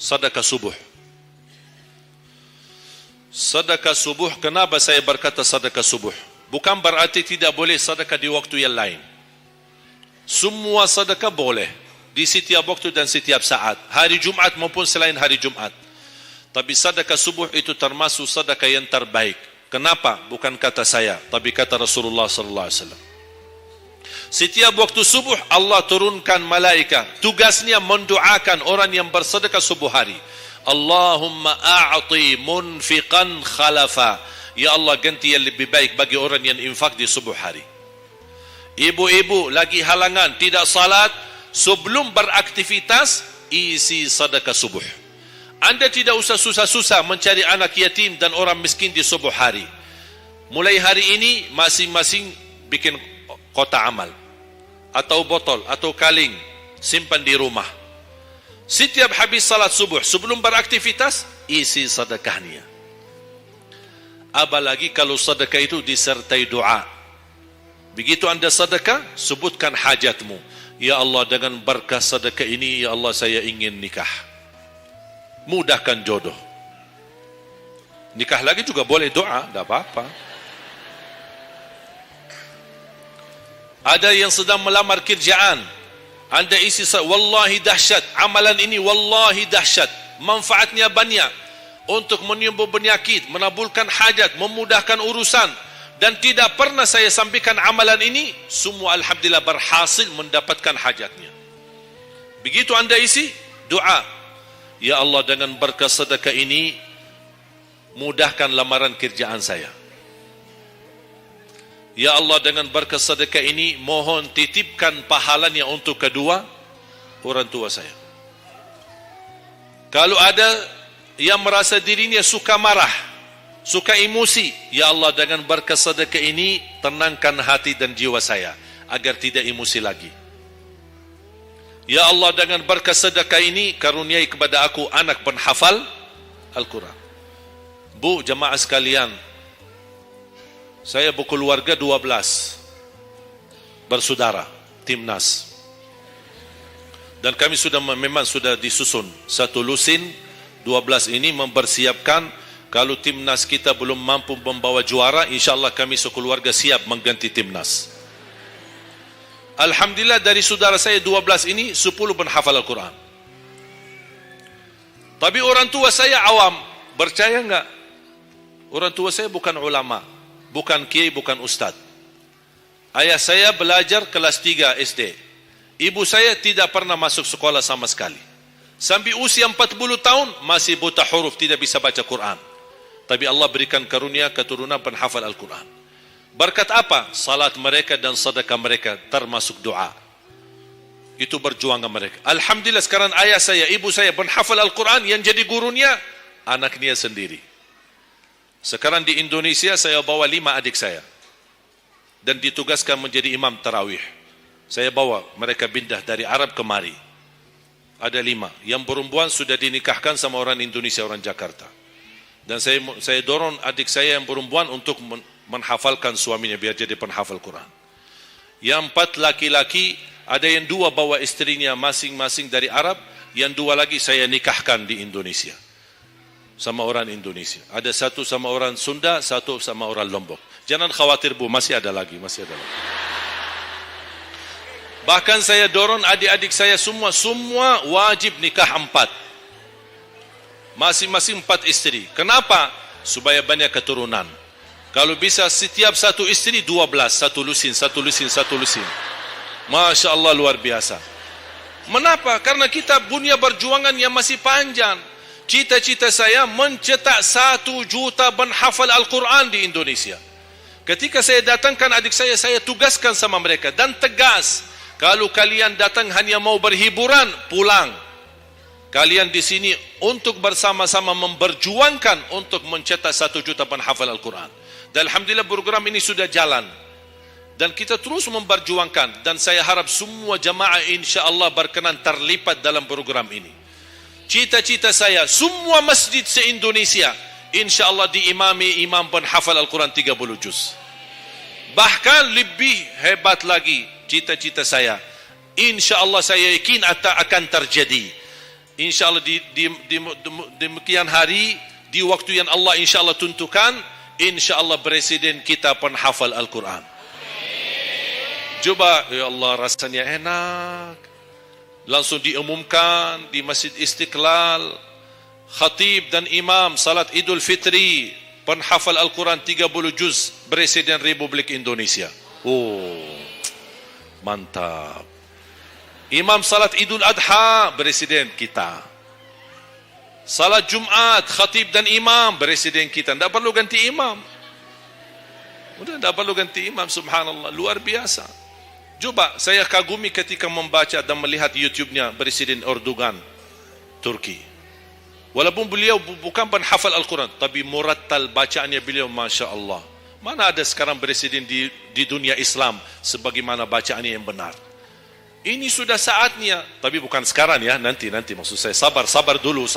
sedekah subuh. Sedekah subuh, kenapa saya berkata sedekah subuh? Bukan berarti tidak boleh sedekah di waktu yang lain. Semua sedekah boleh di setiap waktu dan setiap saat, hari Jumat maupun selain hari Jumat. Tapi sedekah subuh itu termasuk sedekah yang terbaik. Kenapa? Bukan kata saya, tapi kata Rasulullah sallallahu alaihi wasallam. Setiap waktu subuh Allah turunkan malaikat, tugasnya mendoakan orang yang bersedekah subuh hari. Allahumma a'ti munfiqan khalafa. Ya Allah, ganti yang lebih baik bagi orang yang infak di subuh hari. Ibu-ibu lagi halangan tidak salat, sebelum beraktivitas isi sedekah subuh. Anda tidak usah susah-susah mencari anak yatim dan orang miskin di subuh hari. Mulai hari ini masing-masing bikin kotak amal atau botol atau kaleng, simpan di rumah. Setiap habis salat subuh sebelum beraktivitas isi sedekahnya. Apalagi kalau sedekah itu disertai doa. Begitu anda sedekah, sebutkan hajatmu. Ya Allah, dengan berkah sedekah ini, ya Allah, saya ingin nikah. Mudahkan jodoh. Nikah lagi juga boleh doa, tidak apa-apa. Ada yang sedang melamar kerjaan, anda isi, wallahi dahsyat, amalan ini wallahi dahsyat, manfaatnya banyak untuk menyembuh penyakit, menabulkan hajat, memudahkan urusan, dan tidak pernah saya sampaikan amalan ini, semua alhamdulillah berhasil mendapatkan hajatnya. Begitu anda isi, doa, ya Allah, dengan berkah sedekah ini mudahkan lamaran kerjaan saya. Ya Allah, dengan berkah sedekah ini mohon titipkan pahalanya untuk kedua orang tua saya. Kalau ada yang merasa dirinya suka marah, suka emosi, ya Allah, dengan berkah sedekah ini tenangkan hati dan jiwa saya agar tidak emosi lagi. Ya Allah, dengan berkah sedekah ini karuniai kepada aku anak penghafal Al-Quran. Bu, jemaah sekalian, saya berkeluarga 12 bersaudara, timnas. Dan kami memang sudah disusun satu lusin. 12 ini mempersiapkan kalau timnas kita belum mampu membawa juara, insyaAllah kami sekeluarga siap mengganti timnas. Alhamdulillah, dari saudara saya 12 ini 10 penghafal Al-Quran. Tapi orang tua saya awam. Percaya enggak? Orang tua saya bukan ulama, bukan kiai, bukan ustaz. Ayah saya belajar kelas 3 SD. Ibu saya tidak pernah masuk sekolah sama sekali. Sampai usia 40 tahun masih buta huruf, tidak bisa baca Quran. Tapi Allah berikan karunia keturunan penghafal Al-Quran. Berkat apa? Salat mereka dan sedekah mereka, termasuk doa. Itu perjuangan mereka. Alhamdulillah, sekarang ayah saya, ibu saya penghafal Al-Quran, yang jadi gurunya anaknya sendiri. Sekarang di Indonesia saya bawa 5 adik saya dan ditugaskan menjadi imam tarawih. Saya bawa mereka pindah dari Arab kemari. Ada 5. Yang perempuan sudah dinikahkan sama orang Indonesia, orang Jakarta. Dan saya dorong adik saya yang perempuan untuk menghafalkan suaminya biar jadi penghafal Quran. Yang 4 laki-laki, ada yang 2 bawa istrinya masing-masing dari Arab, yang 2 lagi saya nikahkan di Indonesia sama orang Indonesia. Ada 1 sama orang Sunda, 1 sama orang Lombok. Jangan khawatir Bu, masih ada lagi. Bahkan saya dorong adik-adik saya semua wajib nikah 4. Masing-masing 4 istri. Kenapa? Supaya banyak keturunan. Kalau bisa setiap 1 istri 12, 1 lusin. Masya Allah, luar biasa. Mengapa? Karena kita punya perjuangan yang masih panjang. Cita-cita saya mencetak 1 juta penghafal Al-Quran di Indonesia. Ketika saya datangkan adik saya tugaskan sama mereka dan tegas, kalau kalian datang hanya mau berhiburan, pulang. Kalian di sini untuk bersama-sama memperjuangkan untuk mencetak 1 juta penghafal Al-Quran. Dan alhamdulillah program ini sudah jalan. Dan kita terus memperjuangkan, dan saya harap semua jamaah insya-Allah berkenan terlibat dalam program ini. Cita-cita saya semua masjid se-Indonesia insya-Allah diimami imam penghafal Al-Quran 30 juz. Bahkan lebih hebat lagi cita-cita saya, insya-Allah saya yakin akan terjadi. InsyaAllah demikian hari, di waktu yang Allah insyaAllah tentukan, insyaAllah Presiden kita penghafal Al-Quran. Coba, ya Allah, rasanya enak. Langsung diumumkan di Masjid Istiqlal, khatib dan imam salat Idul Fitri, penghafal Al-Quran 30 juz, Presiden Republik Indonesia. Oh, mantap. Imam salat Idul Adha, Presiden kita. Salat Jumat, khatib dan imam, Presiden kita. Tidak perlu ganti imam. Sudah tidak perlu ganti imam, subhanallah. Luar biasa. Coba, saya kagumi ketika membaca dan melihat YouTube-nya Presiden Erdogan, Turki. Walaupun beliau bukan penghafal Al-Quran, tapi murattal bacaannya beliau, Masya Allah. Mana ada sekarang Presiden di dunia Islam sebagaimana bacaannya yang benar. Ini sudah saatnya, tapi bukan sekarang ya, nanti maksud saya, sabar dulu.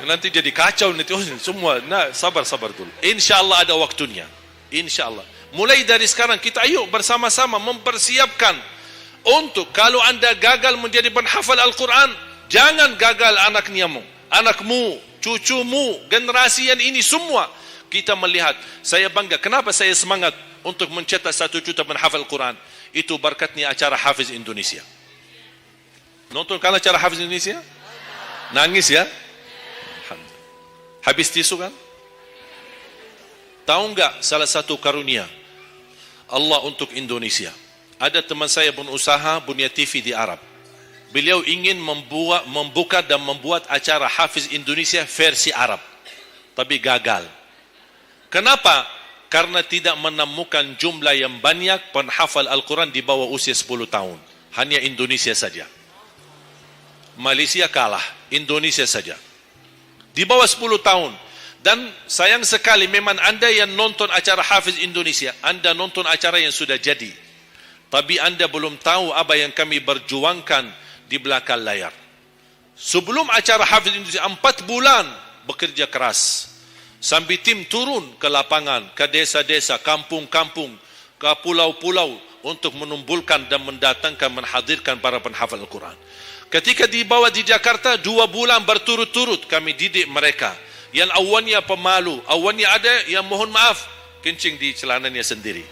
Nanti jadi kacau nanti, semua, sabar dulu. InsyaAllah ada waktunya, InsyaAllah. Mulai dari sekarang kita ayo bersama-sama mempersiapkan untuk kalau anda gagal menjadi penghafal Al-Quran, jangan gagal anakmu, cucumu, generasi yang ini semua. Kita melihat, saya bangga. Kenapa saya semangat untuk mencetak 1 juta penghafal Al-Quran? Itu berkatnya acara Hafiz Indonesia. Nonton kan acara Hafiz Indonesia? Nangis ya? Habis tisu kan? Tahu enggak salah satu karunia Allah untuk Indonesia? Ada teman saya berusaha punya TV di Arab. Beliau ingin membuka dan membuat acara Hafiz Indonesia versi Arab, tapi gagal. Kenapa? Karena tidak menemukan jumlah yang banyak penghafal Al-Quran di bawah usia 10 tahun. Hanya Indonesia saja. Malaysia kalah, Indonesia saja. Di bawah 10 tahun. Dan sayang sekali memang anda yang nonton acara Hafiz Indonesia, anda nonton acara yang sudah jadi. Tapi anda belum tahu apa yang kami berjuangkan di belakang layar. Sebelum acara Hafiz Indonesia, 4 bulan bekerja keras. Sambil tim turun ke lapangan, ke desa-desa, kampung-kampung, ke pulau-pulau untuk menumbulkan dan mendatangkan, menghadirkan para penghafal Al-Quran. Ketika dibawa di Jakarta, 2 bulan berturut-turut kami didik mereka. Yang awalnya pemalu, awalnya ada yang mohon maaf, kencing di celananya sendiri.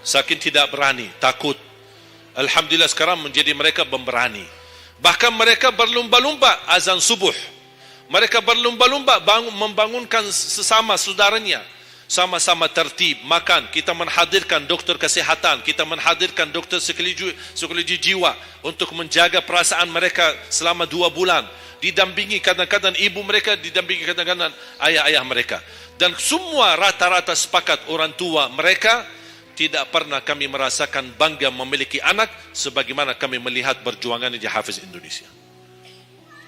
Saking tidak berani, takut. Alhamdulillah sekarang menjadi mereka pemberani. Bahkan mereka berlumba-lumba azan subuh. Mereka berlumba-lumba membangunkan sesama saudaranya. Sama-sama tertib, makan. Kita menghadirkan doktor kesehatan. Kita menghadirkan doktor psikologi jiwa untuk menjaga perasaan mereka selama 2 bulan. Didampingi kadang-kadang ibu mereka, didampingi kadang-kadang ayah-ayah mereka. Dan semua rata-rata sepakat orang tua mereka, tidak pernah kami merasakan bangga memiliki anak sebagaimana kami melihat perjuangan di Hafiz Indonesia.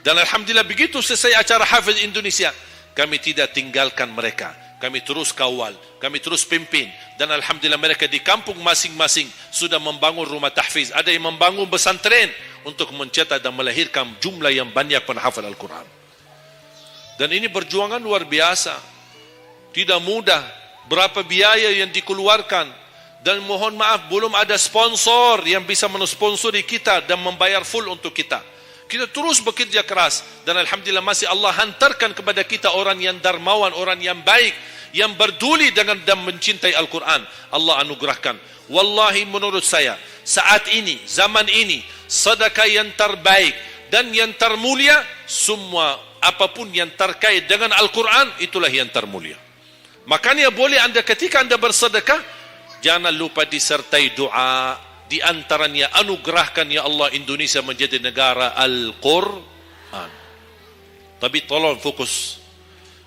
Dan Alhamdulillah begitu selesai acara Hafiz Indonesia, kami tidak tinggalkan mereka. Kami terus kawal, kami terus pimpin. Dan Alhamdulillah mereka di kampung masing-masing sudah membangun rumah tahfiz. Ada yang membangun pesantren untuk mencetak dan melahirkan jumlah yang banyak penghafal Al-Quran. Dan ini perjuangan luar biasa. Tidak mudah. Berapa biaya yang dikeluarkan. Dan mohon maaf, belum ada sponsor yang bisa mensponsori kita dan membayar full untuk kita. Kita terus bekerja keras. Dan Alhamdulillah masih Allah hantarkan kepada kita orang yang dermawan, orang yang baik, yang berduli dengan dan mencintai Al-Quran. Allah anugerahkan. Wallahi menurut saya, saat ini, zaman ini, sedekah yang terbaik dan yang termulia, semua apapun yang terkait dengan Al-Quran, itulah yang termulia. Makanya boleh anda ketika anda bersedekah, jangan lupa disertai doa. Di antaranya anugerahkan ya Allah Indonesia menjadi negara Al-Quran. Tapi tolong fokus.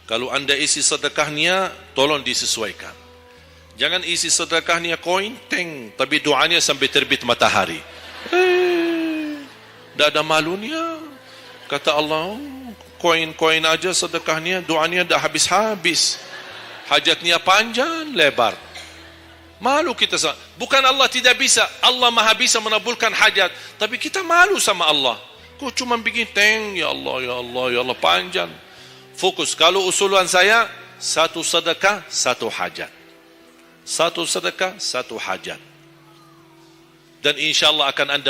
Kalau anda isi sedekahnya, tolong disesuaikan. Jangan isi sedekahnya koin, tapi doanya sampai terbit matahari. Tidak ada malunya. Kata Allah, koin-koin aja sedekahnya, doanya dah habis-habis. Hajatnya panjang, lebar. Malu kita sama. Bukan Allah tidak bisa. Allah maha bisa menabulkan hajat. Tapi kita malu sama Allah. Kok cuma bikin ya Allah, ya Allah, ya Allah, panjang. Fokus. Kalau usulan saya, 1 sedekah, 1 hajat. 1 sedekah, 1 hajat. Dan insyaAllah akan anda